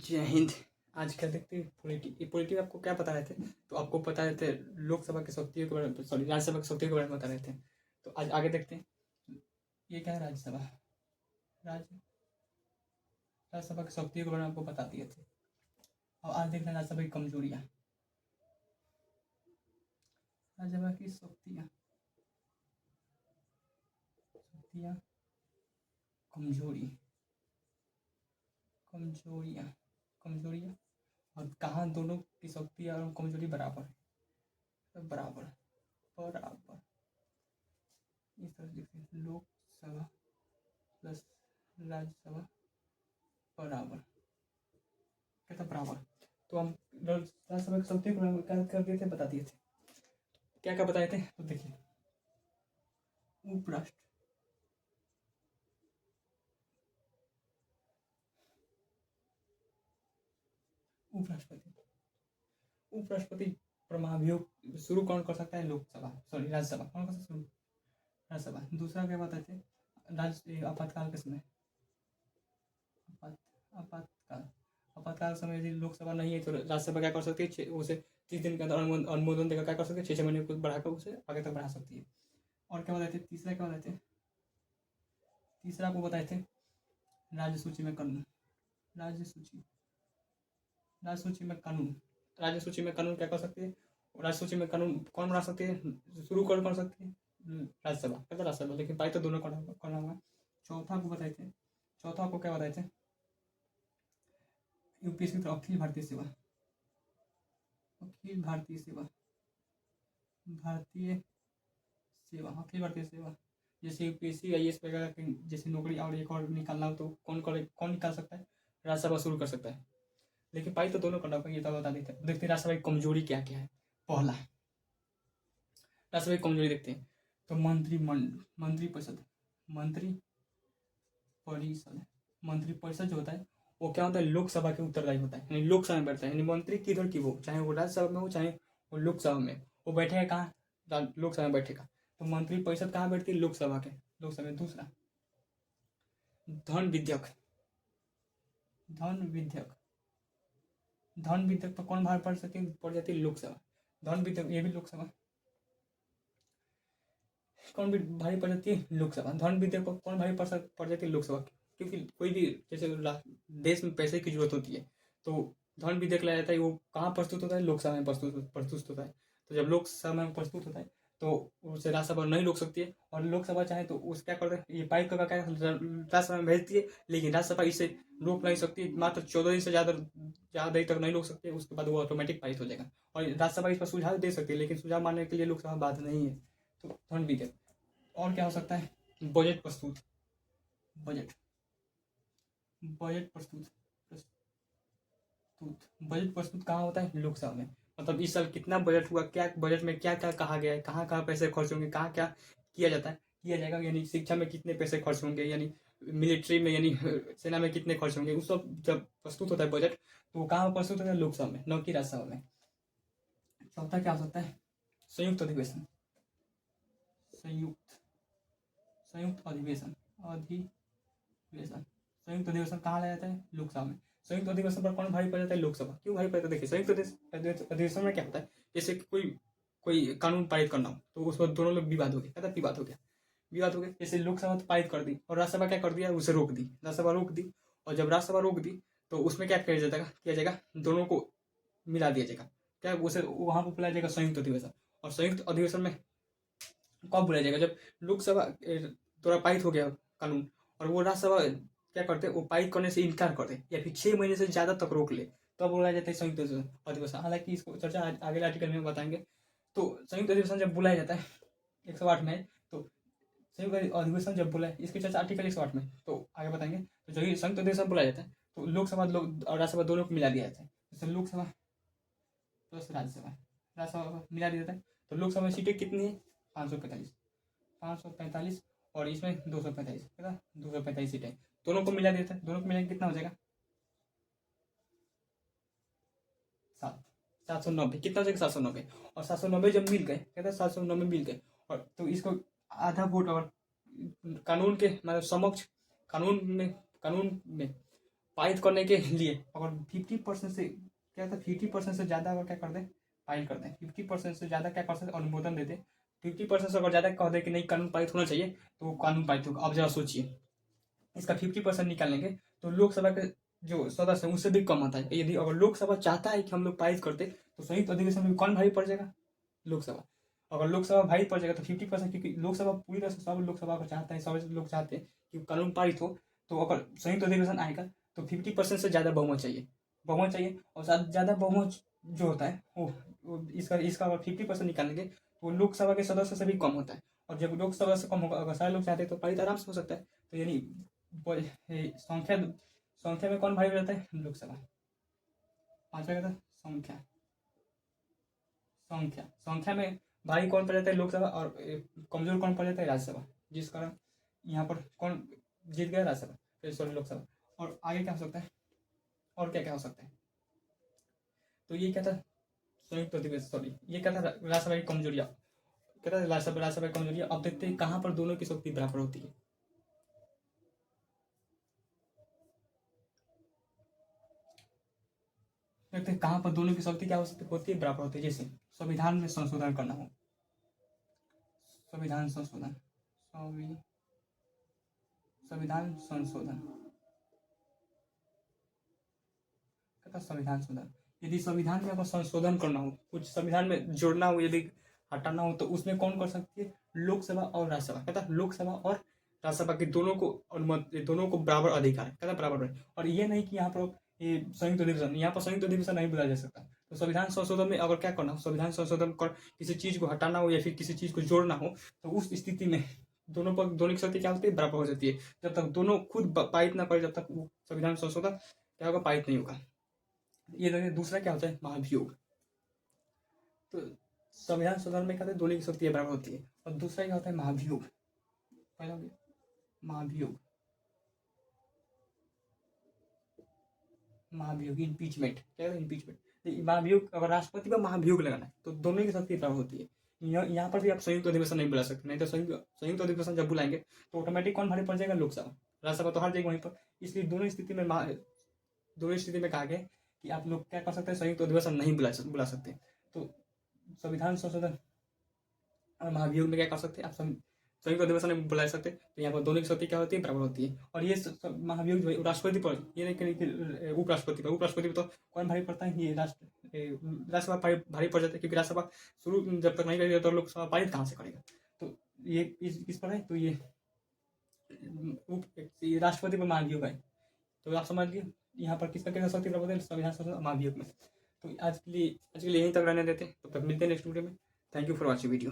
जय हिंद। आज क्या देखते हैं पॉलिटी आपको क्या बता रहे थे। तो आपको बता रहे थे लोकसभा की शक्तियों के बारे में, सॉरी राज्यसभा की शक्तियों के बारे में बता रहे थे। तो आज आगे देखते हैं ये क्या है। राज्यसभा की शक्तियों के बारे में आपको बता दिए थे। और आज देखते हैं राज्यसभा की कमजोरियाँ। राज्यसभा की शक्तियाँ कमजोरियाँ और कहाँ दोनों की शक्ति और कमजोरी बराबर है। बराबर इस तरह देखते हैं लोकसभा प्लस राज्यसभा बराबर कितना बराबर। तो हम राज्यसभा की शक्ति को क्या कर दिए थे, बता दिए थे। क्या क्या बताए थे तो देखिए, उपराष्ट्रपति प्रमाभियोग शुरू कौन कर सकता है? लोकसभा, सॉरी राज्यसभा। कौन कर सकता है? राज्यसभा। दूसरा क्या बताए थे? आपातकाल के समय, आपातकाल समय यदि लोकसभा नहीं है तो राज्यसभा क्या कर सकती है? उसे 30 दिन के अंदर अनुमोदन देकर क्या कर सकती है? 6 महीने को बढ़ाकर उसे आगे तक बढ़ा सकती है। और क्या बताए थे? तीसरा क्या बताए थे? तीसरा को बताए थे राज्य सूची में कानून। राज्य सूची में कानून क्या कर सकती है? राज्य सूची में कानून कौन बना सकती है? शुरू कौन कर सकती है? राज्यसभा। लेकिन पाई तो दोनों करना होगा। चौथा को क्या बताए थे? यूपीएससी की अखिल भारतीय सेवा। जैसे यूपीएससी आईएएस वगैरह की जैसे नौकरी और एक और निकालना हो तो कौन निकाल सकता है? राज्यसभा शुरू कर सकता है। लेकिन पाई तो दोनों करना होगा, ये तो बता देते हैं। देखते हैं राज्यसभा की कमजोरी क्या क्या है। पहला, राज्यसभा की कमजोरी देखते हैं तो मंत्रिपरिषद जो होता है वो क्या होता है? लोकसभा के उत्तरदायी होता है, यानी लोकसभा में बैठता है। यानी मंत्री किधर की वो, चाहे वो राज्यसभा में हो चाहे वो लोकसभा में, वो बैठेगा कहाँ? लोकसभा में बैठेगा। तो मंत्रिपरिषद कहाँ बैठती है? लोकसभा में। दूसरा, धन विधेयक पर कौन भार पड़ जाती है? लोकसभा। धन विधेयक ये भी लोकसभा। कौन भी भारी पड़ जाती है? लोकसभा। धन विधेयक पर कौन भारी पड़ जाती है? लोकसभा। क्योंकि कोई भी जैसे देश में पैसे की जरूरत होती है तो धन विधेयक लाया जाता है। वो कहाँ प्रस्तुत होता है? लोकसभा में प्रस्तुत होता है। तो जब लोकसभा में प्रस्तुत होता है तो उसे राज्यसभा नहीं रोक सकती है। और लोकसभा चाहे तो उस क्या करते हैं, ये पारित करके क्या राज्यसभा में भेजती है। लेकिन राज्यसभा इसे रोक नहीं सकती, मात्र 14 दिन से ज़्यादा देर तक नहीं रोक सकती है। उसके बाद वो ऑटोमेटिक पारित हो जाएगा। और राज्यसभा इस पर सुझाव दे सकती है, लेकिन सुझाव मानने के लिए लोकसभा बाध्य नहीं है। तो धन विधेयक। और क्या हो सकता है? बजट प्रस्तुत कहाँ होता है? लोकसभा में। मतलब इस साल कितना बजट हुआ, क्या बजट में क्या क्या कहा गया है, कहाँ कहाँ पैसे खर्च होंगे, कहाँ क्या किया जाएगा। यानी शिक्षा में कितने पैसे खर्च होंगे, यानी मिलिट्री में, यानी सेना में कितने खर्च होंगे, उस सब जब प्रस्तुत होता है बजट तो वो कहाँ प्रस्तुत होता है? लोकसभा में, न कि राज्यसभा में। चौथा क्या हो सकता है? संयुक्त अधिवेशन कहाँ लाया जाता है? लोकसभा में। संयुक्त अधिवेशन पर कौन भारी पड़ जाता है? लोकसभा। क्यों भारी पड़ता है? देखिए, संयुक्त अधिवेशन में क्या होता है? जैसे कोई कानून पारित करना हो तो उस पर दोनों लोग विवाद हो गया। विवाद हो गया। जैसे लोकसभा तो पारित कर दी और राज्यसभा क्या कर दिया? उसे रोक दी। और जब राज्यसभा रोक दी तो उसमें क्या किया जाएगा? दोनों को मिला दिया जाएगा। क्या उसे वहां पर बुलाया जाएगा? संयुक्त अधिवेशन। और संयुक्त अधिवेशन में कब बुलाया जाएगा? जब लोकसभा द्वारा पारित हो गया कानून और वो राज्यसभा क्या करते हैं? वो पारित करने से इनकार कर दे या फिर 6 महीने से ज्यादा तक रोक ले, तब बुलाया जाता है संयुक्त अधिवेशन। हालांकि इसको चर्चा अगले आर्टिकल में बताएंगे। तो संयुक्त अधिवेशन जब बुलाया जाता है 108 में, तो संयुक्त अधिवेशन जब बुलाए, इसकी चर्चा आर्टिकल 108 में तो आगे बताएंगे। तो जब संयुक्त अधिवेशन बुलाया जाता है तो लोकसभा और राज्यसभा दोनों को मिला दिया जाता है। जैसे लोकसभा प्लस राज्यसभा मिला दिया जाता है। तो लोकसभा में सीटें कितनी है? 545 और इसमें 245, है 245 सीटें दोनों को मिला देता है। दोनों को मिला कितना हो जाएगा? 790। कितना हो जाएगा? 790। और 790 जब मिल गए, कहते हैं 790 मिल गए और तो इसको आधा वोट और कानून के मतलब समक्ष कानून में पारित करने के लिए अगर 50% से क्या होता है, 50% से ज़्यादा अगर क्या कर दें, पारित कर दें, 50% से ज़्यादा क्या कर सकते अनुमोदन देते, 50% से अगर ज़्यादा कह दे कि नहीं कानून पारित होना चाहिए तो वो कानून पारित होगा। अब जरा सोचिए, इसका 50% निकाल लेंगे तो लोकसभा के जो सदस्य हैं उससे भी कम आता है। यदि अगर लोकसभा चाहता है कि हम लोग पारित करते तो संयुक्त अधिवेशन में कौन भारी पड़ जाएगा, लोकसभा। अगर लोकसभा भारी पड़ जाएगा तो 50%, क्योंकि लोकसभा पूरी तरह से सब लोकसभा को चाहता है, सब लोग चाहते हैं कि कानून पारित हो, तो अगर संयुक्त अधिवेशन आएगा तो 50% से ज़्यादा बहुमत चाहिए, बहुमत चाहिए। और ज़्यादा बहुमत जो होता है वो इसका इसका अगर 50% निकालेंगे तो वो लोकसभा के सदस्य से भी कम होता है। और जब लोकसभा से कम होगा, अगर सारे लोग चाहते हैं तो पारित आराम से हो सकता है। तो यानी संख्या संख्या में कौन भारी हो जाता है, लोकसभा। पांचवा क्या था, संख्या। संख्या संख्या में भारी कौन पड़ जाता है, लोकसभा। और कमजोर कौन पड़ जाता है, राज्यसभा। जिस कारण यहाँ पर कौन जीत गया, राज्यसभा, फिर सॉरी लोकसभा। और आगे क्या हो सकता है, और क्या क्या हो सकता है। तो ये क्या था, संयुक्त अधिवेशन, सॉरी ये क्या था, राज्यसभा की कमजोरियाँ। क्या था, राज्यसभा की कमजोरियाँ। अब देखते हैं कहाँ पर दोनों की शक्ति बराबर होती है। देखते हैं कहाँ पर दोनों की शक्ति क्या हो सकती होती है, बराबर होती है। जैसे संविधान में संशोधन करना हो, संविधान संशोधन, संविधान संशोधन, क्या था, संविधान संशोधन। यदि संविधान में अगर संशोधन करना हो, कुछ संविधान में जोड़ना हो, यदि हटाना हो, तो उसमें कौन कर सकती है, लोकसभा और राज्यसभा। कहता लोकसभा और राज्यसभा के दोनों को अनुमति, दोनों को बराबर अधिकार है, कहता बराबर है। और ये नहीं कि यहाँ पर ये संयुक्त अधिवेशन, यहाँ पर संयुक्त अधिवेशन नहीं बुलाया जा सकता। तो संविधान संशोधन में अगर क्या करना हो, संविधान संशोधन कर किसी चीज को हटाना हो या फिर किसी चीज को जोड़ना हो, तो उस स्थिति में दोनों की शक्ति क्या होती है, बराबर हो जाती है। जब तक दोनों खुद पारित ना करे, जब तक वो संविधान संशोधन क्या होगा, पारित नहीं होगा। ये देखिए दूसरा क्या होता है, महाभियोग। तो संविधान संशोधन में क्या होता है, दोनों की शक्ति बराबर होती है। और दूसरा क्या होता है, महाभियोग। पहला हो गया महाभियोग, महाभियोग इम्पीचमेंट, क्या है इम्पीचमेंट। महाभियोग, अगर राष्ट्रपति पर महाभियोग लगाना है तो दोनों की शक्ति बराबर होती है। यहाँ पर भी आप संयुक्त अधिवेशन नहीं बुला सकते, नहीं तो संयुक्त अधिवेशन जब बुलाएंगे तो ऑटोमेटिक कौन भारी पड़ जाएगा, लोकसभा। राज्यसभा तो हार जाएगी वहीं पर। इसलिए दोनों स्थिति में कहा गया कि आप लोग क्या कर सकते हैं, संयुक्त अधिवेशन नहीं बुला सकते। तो संविधान संशोधन और महाभियोग में क्या कर सकते हैं आप, संयुक्त अधिवेशन में बुला सकते। तो यहाँ पर दोनों की शक्ति क्या होती है, बराबर होती है। और ये महाभियोग जो है राष्ट्रपति पर, ये नहीं कि उपराष्ट्रपति पर। उपराष्ट्रपति पर तो कौन भारी पड़ता है, ये राज्यसभा भारी पड़ जाता है, क्योंकि राज्यसभा शुरू जब तक नहीं करेगा तो लोकसभा पारित कहाँ से करेगा। तो ये किस पर है, तो ये राष्ट्रपति पर महाभियोग है। तो आप समझ लिए यहाँ पर किसका क्या शक्ति बराबर है, संविधान संशोधन महाभियोग में। तो आज के लिए यहीं तक रहने देते हैं, तो मिलते हैं नेक्स्ट वीडियो में। Thank you for watching video.